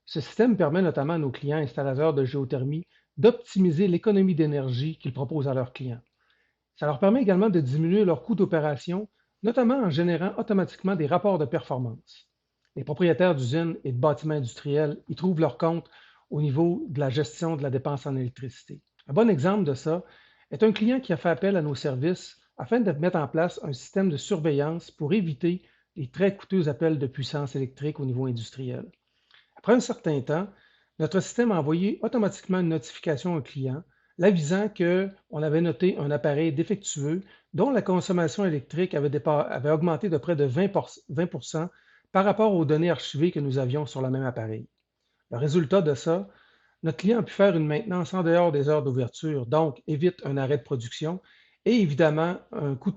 Ce système permet notamment à nos clients installateurs de géothermie d'optimiser l'économie d'énergie qu'ils proposent à leurs clients. Ça leur permet également de diminuer leurs coûts d'opération, notamment en générant automatiquement des rapports de performance. Les propriétaires d'usines et de bâtiments industriels y trouvent leur compte au niveau de la gestion de la dépense en électricité. Un bon exemple de ça est un client qui a fait appel à nos services afin de mettre en place un système de surveillance pour éviter les très coûteux appels de puissance électrique au niveau industriel. Après un certain temps, notre système a envoyé automatiquement une notification au client l'avisant qu'on avait noté un appareil défectueux dont la consommation électrique avait augmenté de près de 20% par rapport aux données archivées que nous avions sur le même appareil. Le résultat de ça, notre client a pu faire une maintenance en dehors des heures d'ouverture, donc évite un arrêt de production et évidemment un coût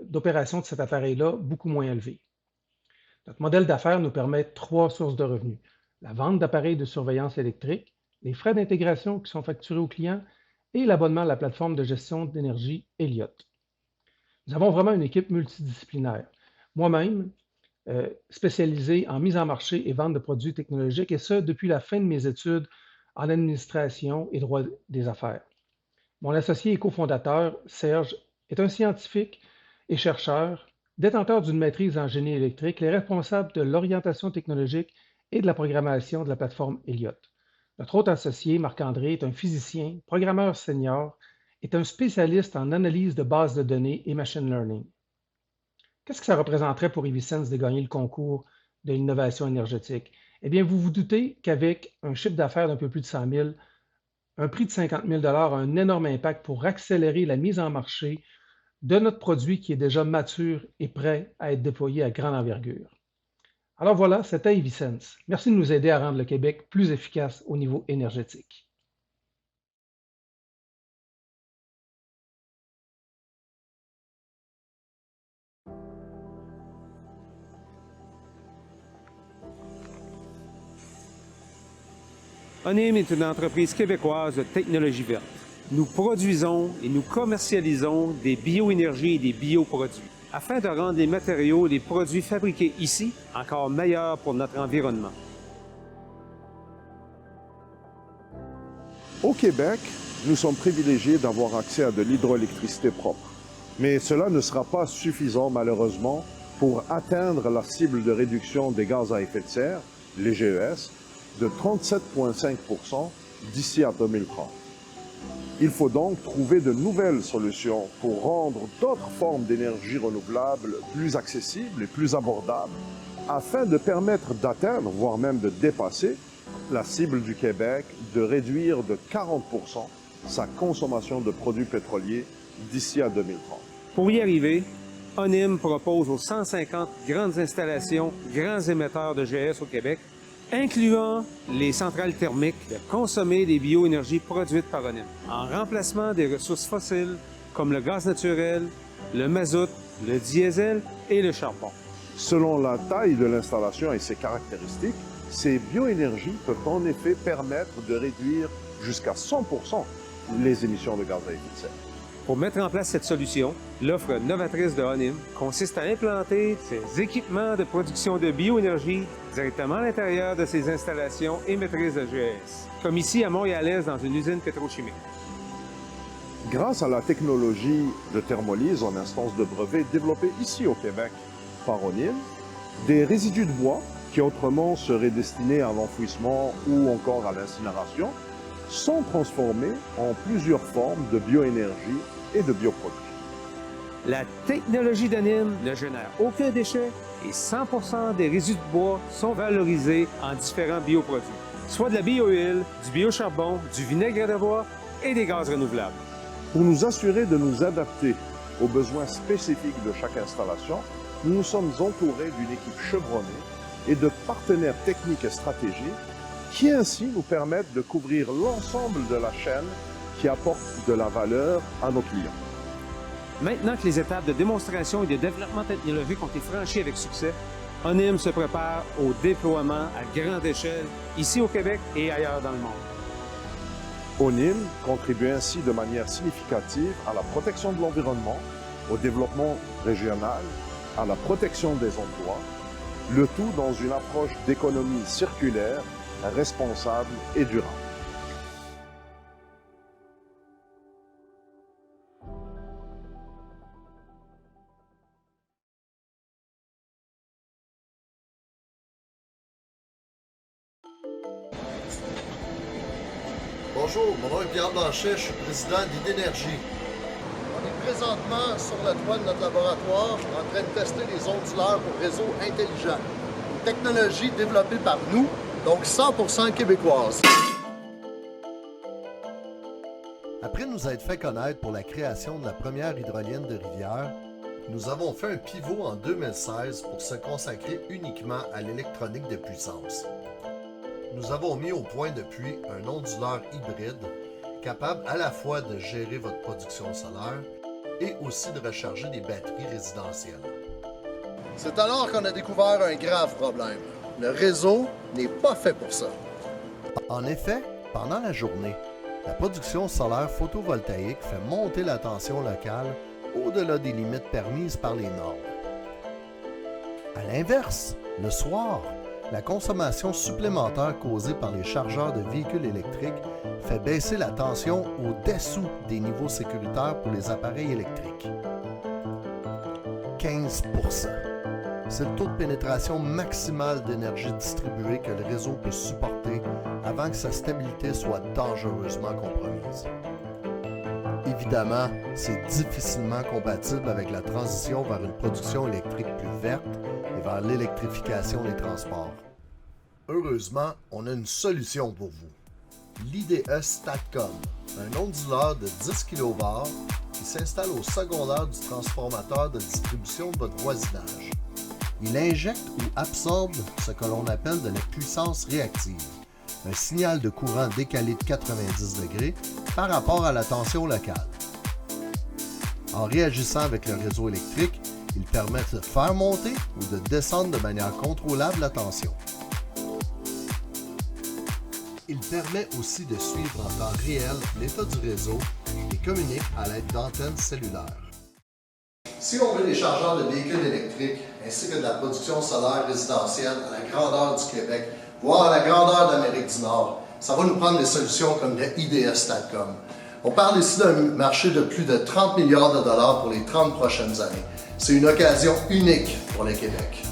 d'opération de cet appareil-là beaucoup moins élevé. Notre modèle d'affaires nous permet 3 sources de revenus. La vente d'appareils de surveillance électrique, les frais d'intégration qui sont facturés aux clients et l'abonnement à la plateforme de gestion d'énergie Elliott. Nous avons vraiment une équipe multidisciplinaire. Moi-même, spécialisé en mise en marché et vente de produits technologiques, et ce, depuis la fin de mes études en administration et droit des affaires. Mon associé et cofondateur, Serge, est un scientifique et chercheur, détenteur d'une maîtrise en génie électrique, et responsable de l'orientation technologique et de la programmation de la plateforme Elliott. Notre autre associé, Marc-André, est un physicien, programmeur senior, est un spécialiste en analyse de bases de données et machine learning. Qu'est-ce que ça représenterait pour EVSense de gagner le concours de l'innovation énergétique? Eh bien, vous vous doutez qu'avec un chiffre d'affaires d'un peu plus de 100 000, un prix de 50 000 a un énorme impact pour accélérer la mise en marché de notre produit qui est déjà mature et prêt à être déployé à grande envergure. Alors voilà, c'était EVSense. Merci de nous aider à rendre le Québec plus efficace au niveau énergétique. ONIM est une entreprise québécoise de technologie verte. Nous produisons et nous commercialisons des bioénergies et des bioproduits afin de rendre les matériaux et les produits fabriqués ici encore meilleurs pour notre environnement. Au Québec, nous sommes privilégiés d'avoir accès à de l'hydroélectricité propre. Mais cela ne sera pas suffisant, malheureusement, pour atteindre la cible de réduction des gaz à effet de serre, les GES, de 37,5% d'ici à 2030. Il faut donc trouver de nouvelles solutions pour rendre d'autres formes d'énergie renouvelable plus accessibles et plus abordables, afin de permettre d'atteindre, voire même de dépasser, la cible du Québec de réduire de 40% sa consommation de produits pétroliers d'ici à 2030. Pour y arriver, ONIM propose aux 150 grandes installations, grands émetteurs de GES au Québec, incluant les centrales thermiques, de consommer des bioénergies produites par ONIM, en remplacement des ressources fossiles comme le gaz naturel, le mazout, le diesel et le charbon. Selon la taille de l'installation et ses caractéristiques, ces bioénergies peuvent en effet permettre de réduire jusqu'à 100% les émissions de gaz à effet de serre. Pour mettre en place cette solution, l'offre novatrice de ONIM consiste à implanter ces équipements de production de bioénergie directement à l'intérieur de ces installations émettrices de GES, comme ici à Montréal-Est dans une usine pétrochimique. Grâce à la technologie de thermolyse en instance de brevet développée ici au Québec par ONIM, des résidus de bois qui autrement seraient destinés à l'enfouissement ou encore à l'incinération sont transformés en plusieurs formes de bioénergie et de bioproduits. La technologie d'ONIM ne génère aucun déchet et 100% des résidus de bois sont valorisés en différents bioproduits, soit de la biohuile, du biocharbon, du vinaigre de bois et des gaz renouvelables. Pour nous assurer de nous adapter aux besoins spécifiques de chaque installation, nous nous sommes entourés d'une équipe chevronnée et de partenaires techniques et stratégiques qui ainsi nous permettent de couvrir l'ensemble de la chaîne qui apportent de la valeur à nos clients. Maintenant que les étapes de démonstration et de développement technologique ont été franchies avec succès, ONIM se prépare au déploiement à grande échelle, ici au Québec et ailleurs dans le monde. ONIM contribue ainsi de manière significative à la protection de l'environnement, au développement régional, à la protection des emplois, le tout dans une approche d'économie circulaire, responsable et durable. Bonjour, mon nom est Pierre Blanchet, je suis président d'Idénergie. On est présentement sur le toit de notre laboratoire en train de tester les onduleurs au réseau intelligent. Une technologie développée par nous, donc 100% québécoise. Après nous être fait connaître pour la création de la première hydrolienne de rivière, nous avons fait un pivot en 2016 pour se consacrer uniquement à l'électronique de puissance. Nous avons mis au point depuis un onduleur hybride capable à la fois de gérer votre production solaire et aussi de recharger des batteries résidentielles. C'est alors qu'on a découvert un grave problème. Le réseau n'est pas fait pour ça. En effet, pendant la journée, la production solaire photovoltaïque fait monter la tension locale au-delà des limites permises par les normes. À l'inverse, le soir, la consommation supplémentaire causée par les chargeurs de véhicules électriques fait baisser la tension au-dessous des niveaux sécuritaires pour les appareils électriques. 15%. C'est le taux de pénétration maximale d'énergie distribuée que le réseau peut supporter avant que sa stabilité soit dangereusement compromise. Évidemment, c'est difficilement compatible avec la transition vers une production électrique plus verte et vers l'électrification des transports. Heureusement, on a une solution pour vous. L'IDE Statcom, un onduleur de 10 kV qui s'installe au secondaire du transformateur de distribution de votre voisinage. Il injecte ou absorbe ce que l'on appelle de la puissance réactive, un signal de courant décalé de 90 degrés par rapport à la tension locale. En réagissant avec le réseau électrique, il permet de faire monter ou de descendre de manière contrôlable la tension. Il permet aussi de suivre en temps réel l'état du réseau et communique à l'aide d'antennes cellulaires. Si on veut des chargeurs de véhicules électriques ainsi que de la production solaire résidentielle à la grandeur du Québec, voire à la grandeur d'Amérique du Nord, ça va nous prendre des solutions comme le IDE Statcom. On parle ici d'un marché de plus de 30 milliards de dollars pour les 30 prochaines années. C'est une occasion unique pour le Québec.